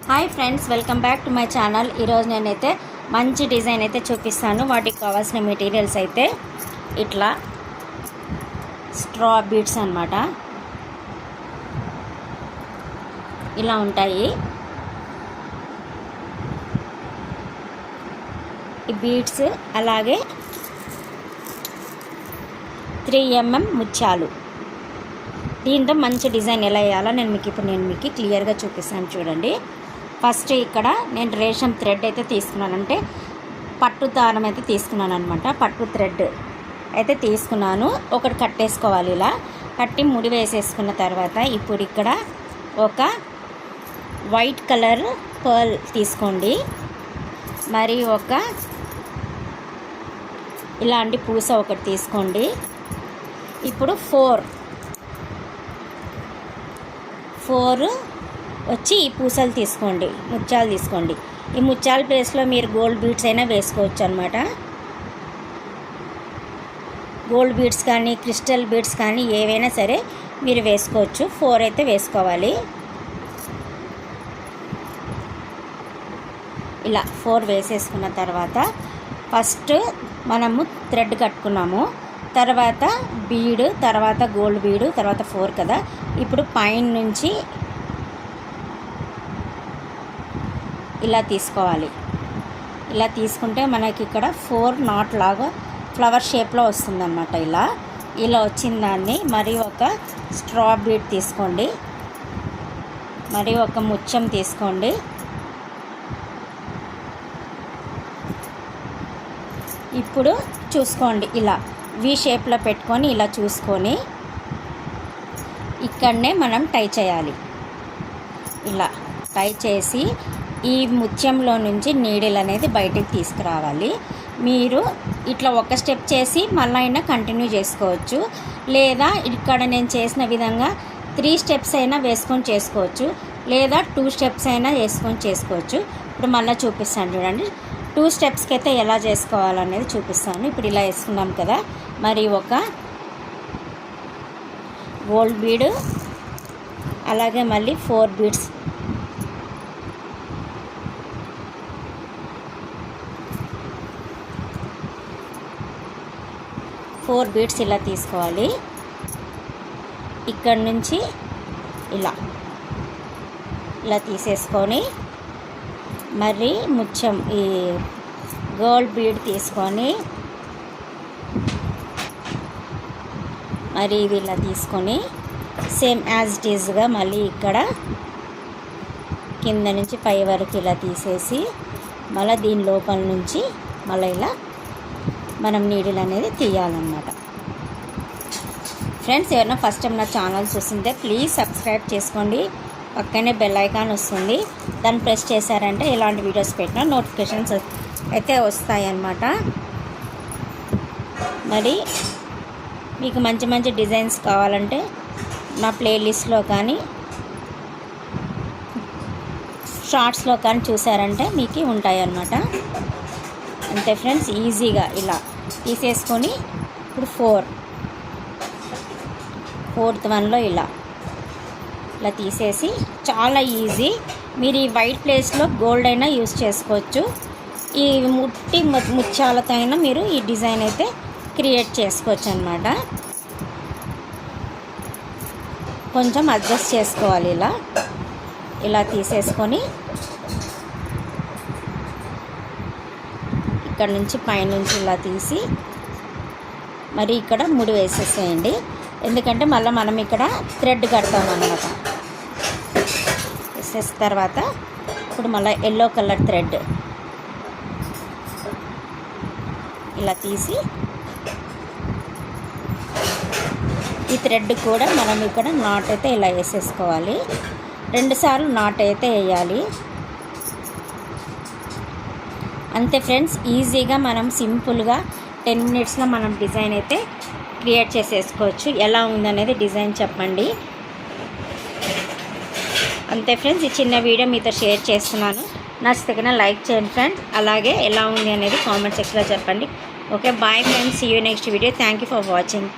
Hi friends, welcome back to my channel. ఈరోజు నేనైతే మంచి డిజైన్ అయితే చూపిస్తాను. వాటికి కావాల్సిన మెటీరియల్స్ అయితే ఇట్లా స్ట్రా బీడ్స్ అన్నమాట. ఇలా ఉంటాయి ఈ బీడ్స్. అలాగే 3mm ముత్యాలు. దీంతో మంచి డిజైన్ ఎలా వేయాలో నేను మీకు క్లియర్గా చూపిస్తాను. చూడండి, ఫస్ట్ ఇక్కడ నేను రేషం థ్రెడ్ అయితే తీసుకున్నాను, అంటే పట్టు దారం అయితే తీసుకున్నాను అనమాట. పట్టు థ్రెడ్ అయితే తీసుకున్నాను. ఒకటి కట్టేసుకోవాలి. ఇలా కట్టి ముడి వేసేసుకున్న తర్వాత ఇప్పుడు ఇక్కడ ఒక వైట్ కలర్ పర్ల్ తీసుకోండి. మరి ఒక ఇలాంటి పూస ఒకటి తీసుకోండి. ఇప్పుడు ఫోర్ వచ్చి ఈ పూసలు తీసుకోండి, ముత్యాలు తీసుకోండి. ఈ ముత్యాల ప్లేస్లో మీరు గోల్డ్ బీడ్స్ అయినా వేసుకోవచ్చు అనమాట. గోల్డ్ బీడ్స్ కానీ క్రిస్టల్ బీడ్స్ కానీ ఏవైనా సరే మీరు వేసుకోవచ్చు. 4 అయితే వేసుకోవాలి. ఇలా 4 వేసేసుకున్న తర్వాత ఫస్ట్ మనము థ్రెడ్ కట్టుకున్నాము, తర్వాత బీడ్, తర్వాత గోల్డ్ బీడు, తర్వాత 4 కదా. ఇప్పుడు పైన నుంచి ఇలా తీసుకోవాలి. ఇలా తీసుకుంటే మనకి ఇక్కడ 4 నాట్ లాగా ఫ్లవర్ షేప్లో వస్తుందన్నమాట. ఇలా వచ్చిన దాన్ని మరి ఒక స్ట్రా బీడ్ తీసుకోండి, మరి ఒక ముత్యం తీసుకోండి. ఇప్పుడు చూసుకోండి, ఇలా వి షేప్లో పెట్టుకొని ఇలా చూసుకొని ఇక్కడనే మనం టై చేయాలి. ఇలా టై చేసి ఈ ముత్యంలో నుంచి నీడిల్ అనేది బయటికి తీసుకురావాలి. మీరు ఇట్లా ఒక స్టెప్ చేసి మళ్ళీ అయినా కంటిన్యూ చేసుకోవచ్చు, లేదా ఇక్కడ నేను చేసిన విధంగా 3 స్టెప్స్ అయినా వేసుకొని చేసుకోవచ్చు, లేదా 2 స్టెప్స్ అయినా వేసుకొని చేసుకోవచ్చు. ఇప్పుడు మళ్ళీ చూపిస్తాను చూడండి. 2 స్టెప్స్కి అయితే ఎలా చేసుకోవాలనేది చూపిస్తాను. ఇప్పుడు ఇలా వేసుకున్నాం కదా. మరి ఒక గోల్డ్ బీడ్, అలాగే మళ్ళీ 4 బీడ్స్, ఇలా తీసుకోవాలి. ఇక్కడ నుంచి ఇలా తీసేసుకొని మరి ముత్యం ఈ గోల్డ్ బీడ్ తీసుకొని మరి ఇది ఇలా తీసుకొని సేమ్ యాజ్ ఇట్ ఈజ్గా మళ్ళీ ఇక్కడ కింద నుంచి పై వరకు ఇలా తీసేసి మళ్ళీ దీని లోపల నుంచి మళ్ళీ ఇలా మనం నీడిల్ అనేది తీయాలన్నమాట. ఫ్రెండ్స్, ఎవరైనా ఫస్ట్ టైం నా ఛానల్ చూస్తుంటే ప్లీజ్ సబ్స్క్రైబ్ చేసుకోండి. పక్కనే బెల్ ఐకాన్ వస్తుంది, దాన్ని ప్రెస్ చేశారంటే ఇలాంటి వీడియోస్ పెట్టినా నోటిఫికేషన్స్ అయితే వస్తాయన్నమాట. మరి మీకు మంచి మంచి డిజైన్స్ కావాలంటే నా ప్లేలిస్ట్లో కానీ షార్ట్స్లో కానీ చూసారంటే మీకు ఉంటాయి అన్నమాట. అంతే ఫ్రెండ్స్, ఈజీగా ఇలా తీసేసుకొని ఇప్పుడు 4th వన్లో ఇలా తీసేసి చాలా ఈజీ. మీరు ఈ వైట్ ప్లేస్లో గోల్డ్ అయినా యూస్ చేసుకోవచ్చు. ఈ ముత్యాలతో అయినా మీరు ఈ డిజైన్ అయితే క్రియేట్ చేసుకోవచ్చు అన్నమాట. కొంచెం అడ్జస్ట్ చేసుకోవాలి. ఇలా తీసేసుకొని ఇక్కడ నుంచి పైనుంచి ఇలా తీసి మరి ఇక్కడ ముడి వేసేసేయండి. ఎందుకంటే మళ్ళీ మనం ఇక్కడ థ్రెడ్ కడతాం అన్నమాట. వేసేసిన తర్వాత ఇప్పుడు మళ్ళీ ఎల్లో కలర్ థ్రెడ్ ఇలా తీసి ఈ థ్రెడ్ కూడా మనం ఇక్కడ నాట్ అయితే ఇలా వేసేసుకోవాలి. 2 సార్లు నాట్ అయితే వేయాలి. అంతే ఫ్రెండ్స్, ఈజీగా మనం సింపుల్గా 10 మినిట్స్లో మనం డిజైన్ అయితే క్రియేట్ చేసేసుకోవచ్చు. ఎలా ఉందనేది డిజైన్ చెప్పండి. అంతే ఫ్రెండ్స్, ఈ చిన్న వీడియో మీతో షేర్ చేస్తున్నాను. నచ్చితే లైక్ చేయండి ఫ్రెండ్స్. అలాగే ఎలా ఉంది అనేది కామెంట్ సెక్షన్లో చెప్పండి. Okay, bye friends, see you next video. Thank you for watching.